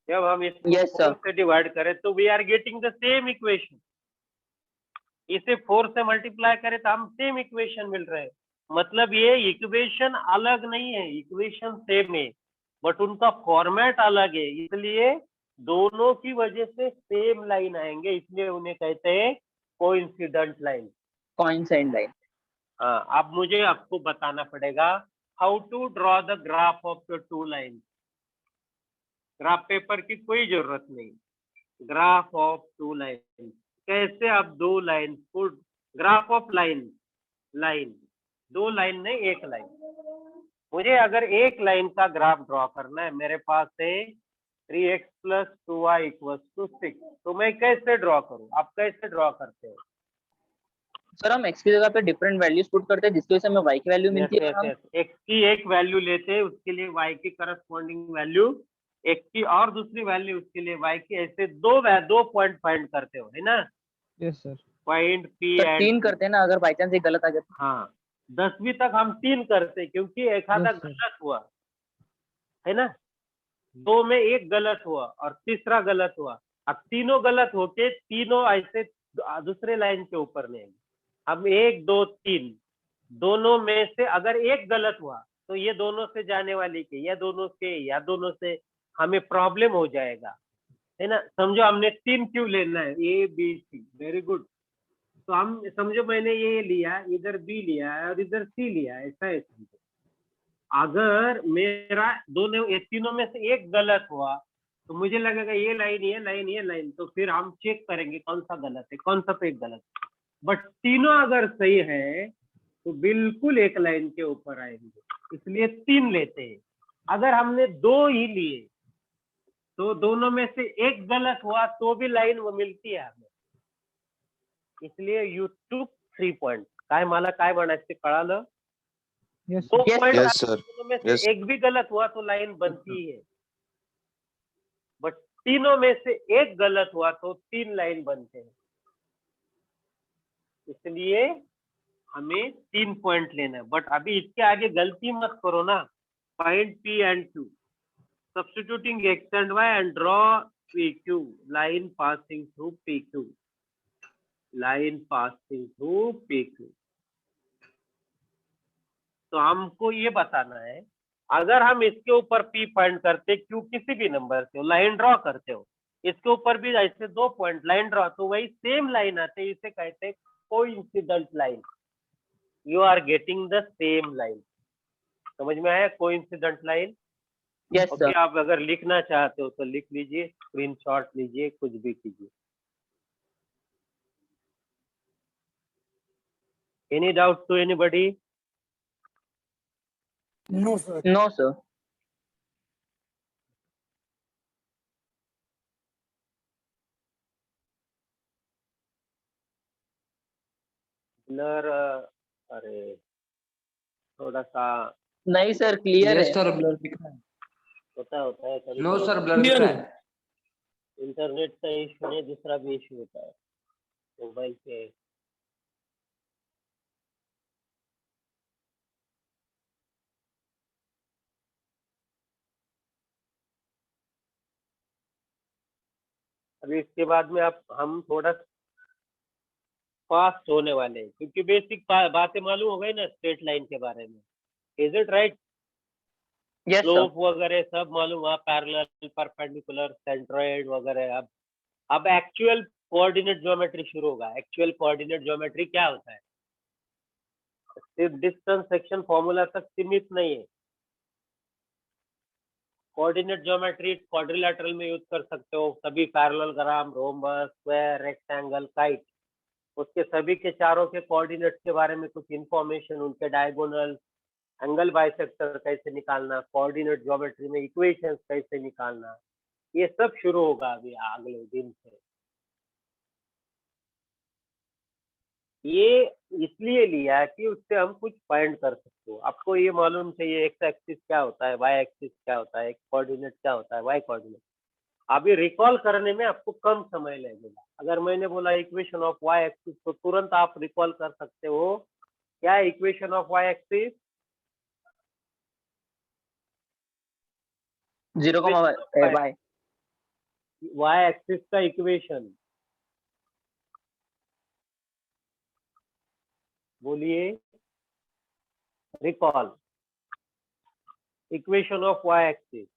A: जब हम इसको
B: Yes, sir.
A: 4 से डिवाइड करें तो we are getting the same equation. इसे 4 से मल्टीप्लाई करें तो हम सेम इक्वेशन मिल रहे हैं। मतलब ये इक्वेशन अलग नहीं है, इक्वेशन सेम है, बट उनका फॉर्मेट अलग है, इसलिए दोनों की वजह से सेम लाइन आएंगे, इसलिए उन्हें कहते हैं कोइंसिडेंट लाइन।
B: Coincide line.
A: हाँ, अब मुझे आपको बताना पड़ेगा how to draw the graph of the two line. Graph paper की कोई जरूरत नहीं, ग्राफ ऑफ टू लाइन। कैसे आप दो लाइन को, ग्राफ ऑफ लाइन, दो लाइन नहीं, एक लाइन। मुझे अगर एक लाइन का ग्राफ ड्रॉ करना है, मेरे पास है 3x + 2y = 6, तो मैं कैसे ड्रॉ करूं? आप कैसे ड्रॉ करते हो?
B: सर हम x की जगह पे डिफरेंट वैल्यूज पुट करते हैं, जिसकी वजह से हमें y की वैल्यू मिलती है।
A: x की एक वैल्यू लेते हैं, उसके लिए y की करस्पॉन्डिंग वैल्यू, x की और दूसरी वैल्यू, उसके लिए y की, ऐसे दो पॉइंट फाइंड करते हो, है ना?
C: Yes sir.
A: Point P
B: sir
A: and
B: 3 करते हैं ना, अगर बाई चांस एक गलत आ जाए।
A: हाँ, 10वीं तक हम 3 करते, क्योंकि एक आधा
C: Yes, sir.
A: गलत हुआ, है ना? 2 में एक गलत हुआ और तीसरा गलत हुआ। अब तीनों गलत होके तीनों ऐसे दूसरे लाइन के ऊपर नहीं, हम 1 2 3 दोनों में से अगर एक गलत हुआ तो ये दोनों से जाने वाली के, या दोनों से, या दोनों से, हमें प्रॉब्लम हो जाएगा, है ना? समझो हमने 3 क्यों लेना है, A B C, very good. तो हम समझो मैंने ये लिया, इधर B लिया है और इधर C लिया है, ऐसा है। समझो अगर मेरा दोनों, ये तीनों में से एक गलत हुआ तो मुझे लगेगा ये लाइन, ये लाइन, ये लाइन, तो फिर हम चेक करेंगे कौन सा गलत है, कौन सा पे गलत। बट तीनों अगर सही है तो बिल्कुल एक लाइन के ऊपर आएंगे, इसलिए 3 लेते हैं। अगर हमने 2 ही लिए तो दोनों में से एक गलत हुआ तो भी लाइन वो मिलती है हमें, इसलिए यू टूक 3 पॉइंट। काय मला काय म्हणायचं कळालं?
C: Yes
A: 2
B: Yes,
A: point
F: Yes, sir.
A: दोनों में से
F: Yes.
A: एक भी गलत हुआ तो लाइन बनती है, बट तीनों में से एक गलत हुआ तो 3 लाइन बनते हैं, इसलिए हमें 3 पॉइंट लेना है। बट अभी इसके आगे गलती मत करो ना। Find P and Q, substituting x and y and draw PQ, line passing through PQ, line passing through PQ। तो हमको ये बताना है, अगर हम इसके ऊपर P फाइंड करते, Q किसी भी नंबर से हो, लाइन ड्रॉ करते हो, इसके ऊपर भी ऐसे 2 पॉइंट लाइन ड्रॉ, तो वही सेम लाइन आते हैं, इसे कहते हैं coincident line. You are getting the same line. समझ में आया coincident line?
B: Yes
A: okay,
B: sir.
A: आप अगर लिखना चाहते हो तो लिख लीजिए, स्क्रीनशॉट लीजिए, कुछ भी कीजिए। Any doubt to anybody?
D: No sir.
B: No sir.
A: Blur, अरे थोड़ा सा
B: नहीं सर, क्लियर है।
E: यस सर, ब्लर दिख रहा है।
A: होता है कभी
E: नो
A: कभी।
E: सर, ब्लर दिख रहा है।
A: इंटरनेट का इशू नहीं, दूसरा भी इशू होता है मोबाइल पे। अभी इसके बाद में आप हम थोड़ा फास्ट होने वाले हैं, क्योंकि बेसिक बातें मालूम हो गई ना स्ट्रेट लाइन के बारे में। Is it right?
B: Yes sir.
A: Slope वगैरह सब मालूम हुआ, पैरेलल, परपेंडिकुलर, सेंट्रोइड वगैरह। अब एक्चुअल कोऑर्डिनेट ज्योमेट्री शुरू होगा। एक्चुअल कोऑर्डिनेट ज्योमेट्री क्या होता है? सिर्फ डिस्टेंस सेक्शन फॉर्मूला तक सीमित नहीं है। कोऑर्डिनेट ज्योमेट्री क्वाड्रिलेटरल में यूज कर सकते हो, सभी parallelogram, rhombus, square, rectangle, kite, उसके सभी के चारों के कोऑर्डिनेट्स के बारे में कुछ इंफॉर्मेशन, उनके डायगोनल, एंगल बाइसेक्टर कैसे निकालना, कोऑर्डिनेट ज्योमेट्री में इक्वेशंस कैसे निकालना, ये सब शुरू होगा अभी अगले दिन से। ये इसलिए लिया कि उससे हम कुछ फाइंड कर सकते हो। आपको ये मालूम चाहिए एक्स एक्सिस क्या होता है, वाई एक्सिस क्या होता है, एक्स कोऑर्डिनेट क्या होता है, वाई कोऑर्डिनेट। अभी रिकॉल करने में आपको कम समय लगेगा। अगर मैंने बोला इक्वेशन ऑफ वाई एक्सिस तो तुरंत आप रिकॉल कर सकते हो। क्या है equation of Y axis?
B: 0,y।
A: Y axis का इक्वेशन बोलिए, recall. Equation of Y axis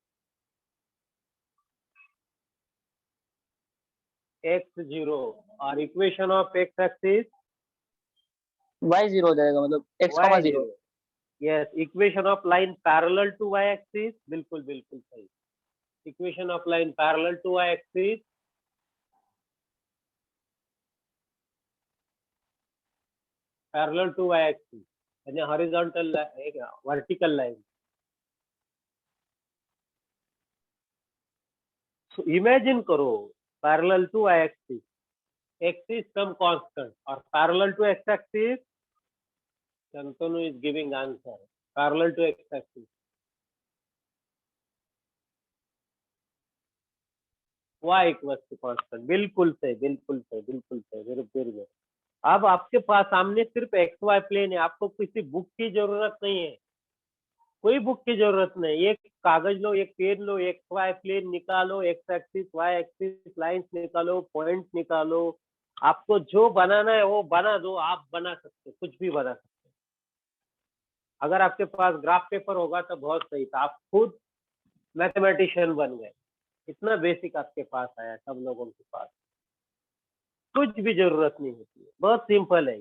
A: x0 और equation of x axis
B: y0 हो जाएगा, मतलब x,0।
A: Yes, equation of line parallel to Y axis, बिल्कुल बिल्कुल सही। Equation of line parallel to Y axis parallel to Y axis यानी horizontal vertical line. Imagine करो parallel to Y axis, x is some constant, और parallel to X axis, Shantanu is giving answer, parallel to x axis y equals to constant। बिल्कुल सही, बिल्कुल सही, बिल्कुल सही, very good. अब आपके पास सामने सिर्फ एक्स वाई प्लेन है, आपको किसी बुक की जरूरत नहीं है, कोई बुक की जरूरत नहीं। एक कागज लो, एक पेन लो, एक्स वाई प्लेन निकालो, X axis Y axis lines निकालो, पॉइंट निकालो, आपको जो बनाना है वो बना दो। आप बना सकते हो, कुछ भी बना सकते हो। अगर आपके पास ग्राफ पेपर होगा तो बहुत सही था, आप खुद मैथमेटिशियन बन गए। इतना बेसिक आपके पास आया, सब लोगों के पास कुछ भी जरूरत नहीं होती है, बहुत सिंपल है।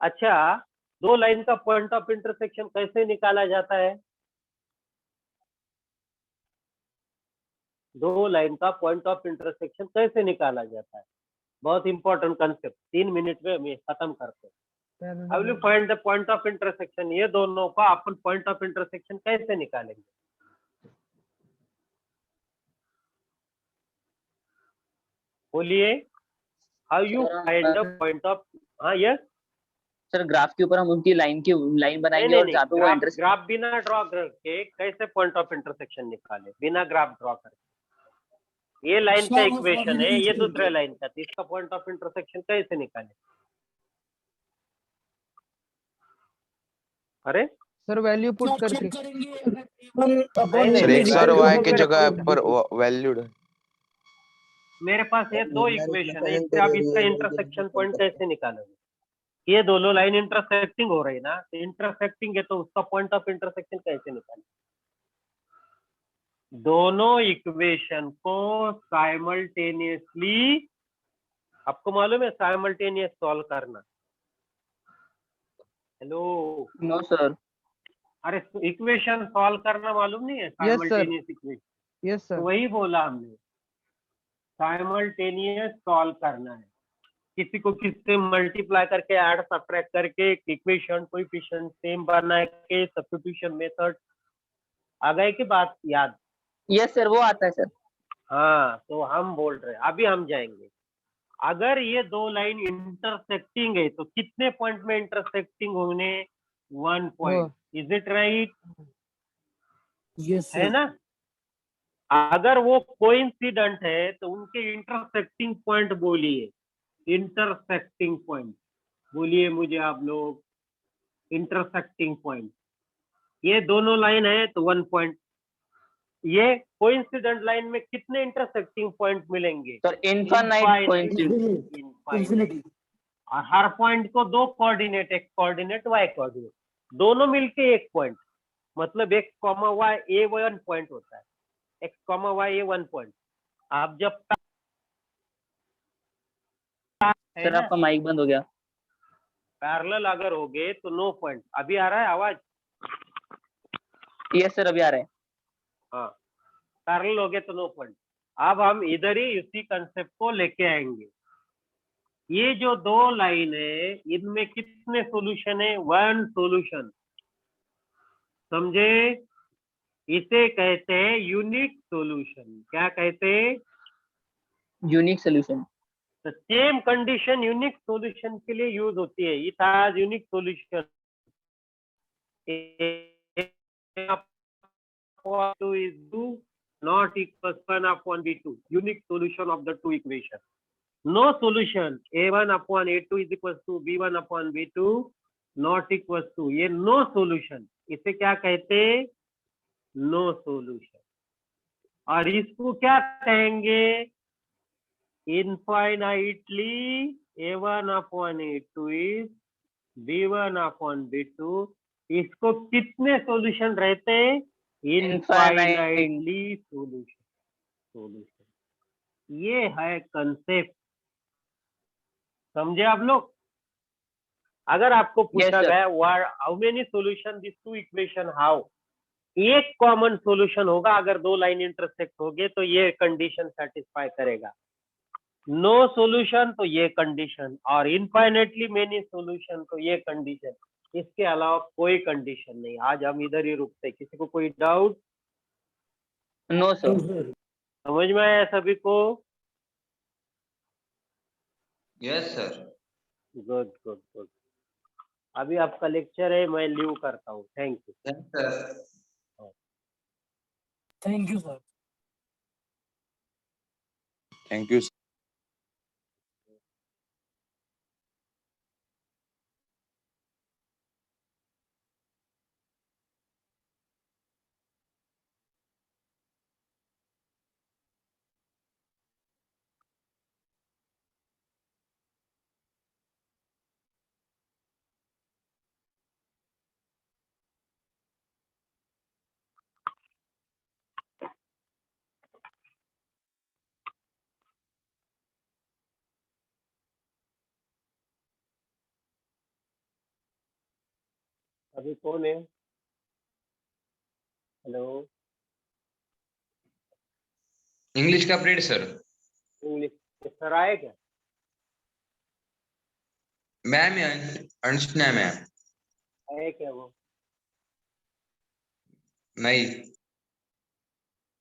A: अच्छा, दो लाइन का पॉइंट ऑफ इंटरसेक्शन कैसे निकाला जाता है? दो लाइन का पॉइंट ऑफ इंटरसेक्शन कैसे निकाला जाता है? बहुत इंपॉर्टेंट कंसेप्ट, 3 मिनट में हम खत्म करते हैं। How will you find the point of intersection? ये दोनों का अपन पॉइंट ऑफ इंटरसेक्शन कैसे निकालेंगे? बोलिए, how you find the point of. हाँ यस
B: सर, ग्राफ के ऊपर हम उनकी लाइन बनाएंगे
A: नहीं
B: और
A: नहीं,
B: जहाँ पे वो इंटरसेक्ट।
A: ग्राफ बिना ड्रॉ करके कैसे पॉइंट ऑफ इंटरसेक्शन निकाले? बिना ग्राफ ड्रॉ करके। ये लाइन का इक्वेशन है, ये दूसरे लाइन का, तो इसका पॉइंट ऑफ इंटरसेक्शन कैसे निकाले? अरे
C: सर वैल्यू पुट
D: चेक
C: करके
D: करेंगे अगर A1
A: नहीं,
D: upon
F: सर
A: नहीं,
F: एक्स
A: नहीं,
F: और
A: नहीं,
F: वाई
A: नहीं,
F: की
A: मेरे
F: जगह
A: पास-
F: पर वैल्यूड है।
A: मेरे पास ये दो इक्वेशन है, इससे आप इसका इंटरसेक्शन पॉइंट कैसे निकालोगे? ये दोनों लाइन इंटरसेक्टिंग हो रही ना, तो इंटरसेक्टिंग है तो उसका पॉइंट ऑफ इंटरसेक्शन कैसे निकालें? दोनों इक्वेशन को साइमल्टेनियसली, आपको मालूम है साइमल्टेनियस सॉल्व करना? Hello,
B: no sir.
A: अरे इक्वेशन सॉल्व करना मालूम नहीं है? Simultaneous equation,
C: yes sir.
A: तो वही बोला हमने, साइमल्टेनियस सॉल्व करना है। किसी को किससे मल्टीप्लाई करके, ऐड सब्ट्रैक्ट करके, इक्वेशन कोएफिशिएंट सेम बना के, सब्स्टिट्यूशन मेथड आ गए की बात याद?
B: यस सर, वो आता है सर।
A: हाँ, तो हम बोल रहे हैं, अभी हम जाएंगे। अगर ये दो लाइन इंटरसेक्टिंग है तो कितने पॉइंट में इंटरसेक्टिंग होंगे? 1 point. Is it right?
D: Yes
A: है ना? अगर वो कोइंसिडेंट है तो उनके इंटरसेक्टिंग पॉइंट बोलिए, इंटरसेक्टिंग पॉइंट बोलिए मुझे आप लोग, इंटरसेक्टिंग पॉइंट। ये दोनों लाइन है तो 1 पॉइंट। ये कोइंसिडेंट लाइन में कितने इंटरसेक्टिंग पॉइंट मिलेंगे?
B: Sir infinite coincident.
D: इंफिनिटी।
A: और हर पॉइंट को दो coordinate, x coordinate, y coordinate, दोनों मिलके एक पॉइंट, मतलब x, y A1 पॉइंट होता है। एक्स कॉमा वाई ये 1 पॉइंट। आप जब है
B: सर
A: ना
B: आपका माइक बंद हो गया।
A: पैरेलल अगर हो गए तो नो पॉइंट। अभी आ रहा है आवाज?
B: यस सर, अभी आ रहे हैं।
A: हाँ, पैरेलल हो गए तो नो पॉइंट। अब हम इधर ही इसी कंसेप्ट को लेके आएंगे। ये जो दो लाइन है इनमें कितने सॉल्यूशन है? 1 सॉल्यूशन। समझे? इसे कहते हैं यूनिक सॉल्यूशन। क्या कहते हैं?
B: Unique solution.
A: The same condition unique solution के लिए यूज होती है। It has unique solution two is 2 not equals 1 upon b2, unique solution of the two equation. No solution a1 upon a2 is equals to b1 upon b2 not equals to, ये no solution, इसे क्या कहते हैं? No solution। और इसको क्या कहेंगे? Infinitely a1 upon a2 is b1 upon b2। इसको कितने सॉल्यूशन रहते हैं? Infinitely solution. ये है कंसेप्ट। समझे आप लोग? अगर आपको पूछा
B: sir.
A: गया how many solution this two equation how, एक कॉमन सॉल्यूशन होगा। अगर दो लाइन इंटरसेक्ट होगे तो ये कंडीशन सेटिस्फाई करेगा। नो सॉल्यूशन तो ये कंडीशन, और इनफाइनेटली मेनी सॉल्यूशन तो ये कंडीशन। इसके अलावा कोई कंडीशन नहीं। आज हम इधर ही रुकते। किसी को कोई डाउट?
B: No sir.
A: समझ में आया सभी को?
F: Yes, sir.
A: Good good good. अभी आपका लेक्चर है, मैं लीव करता हूँ। Thank you.
F: Yes, sir.
D: Thank you, sir.
F: Thank you.
A: अभी कौन है? हेलो,
F: English का पीरियड सर।
A: इंग्लिश सर आए क्या?
F: मैम या अंश मैम है?
A: आए क्या वो?
F: नहीं।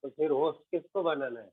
A: तो फिर होस्ट किसको बनाना है?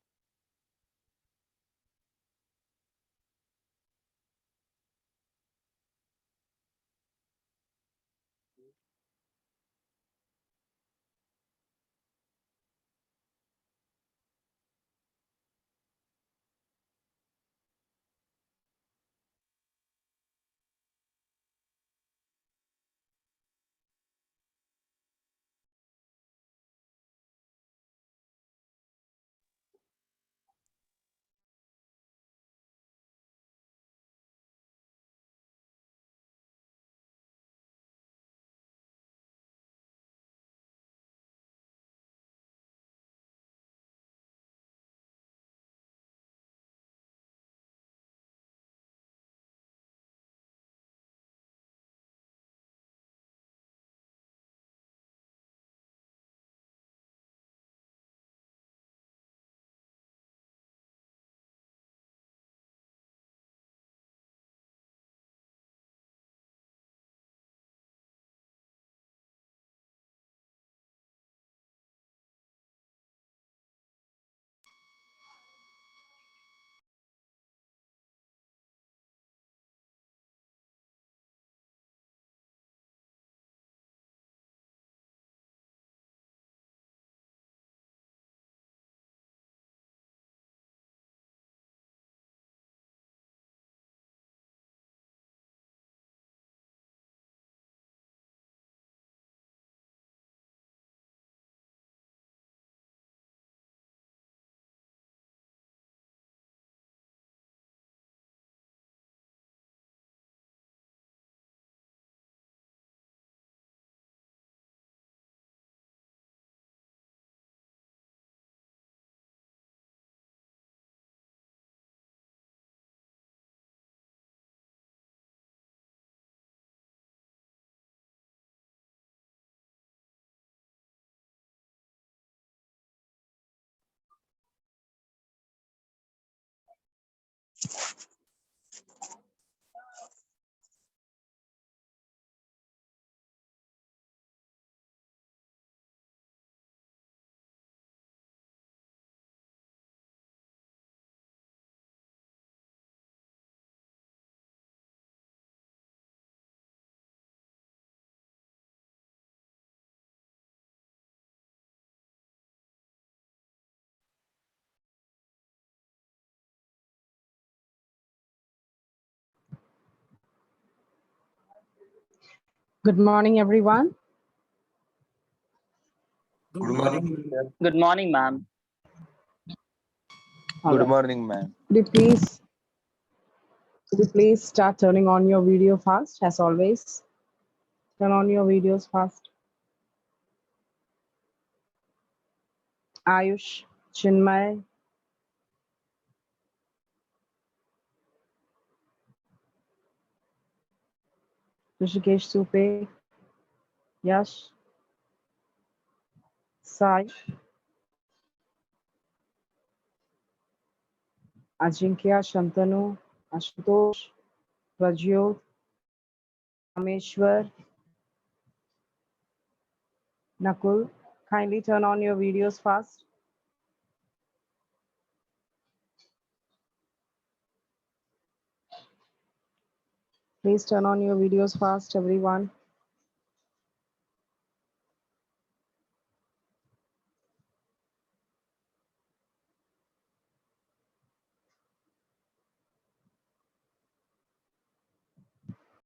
G: Good morning, everyone.
F: Good morning.
B: Good morning, ma'am.
G: All
F: Good
G: right.
F: morning, ma'am.
G: Could you please start turning on your video fast, as always? Turn on your videos fast. Ayush, Chinmay, Rishikesh Supe, Yash, Sai, Ajinkya, Shantanu, Ashutosh, Rajyot, Rameshwar, Nakul. Kindly turn on your videos fast. Please turn on your videos fast, everyone.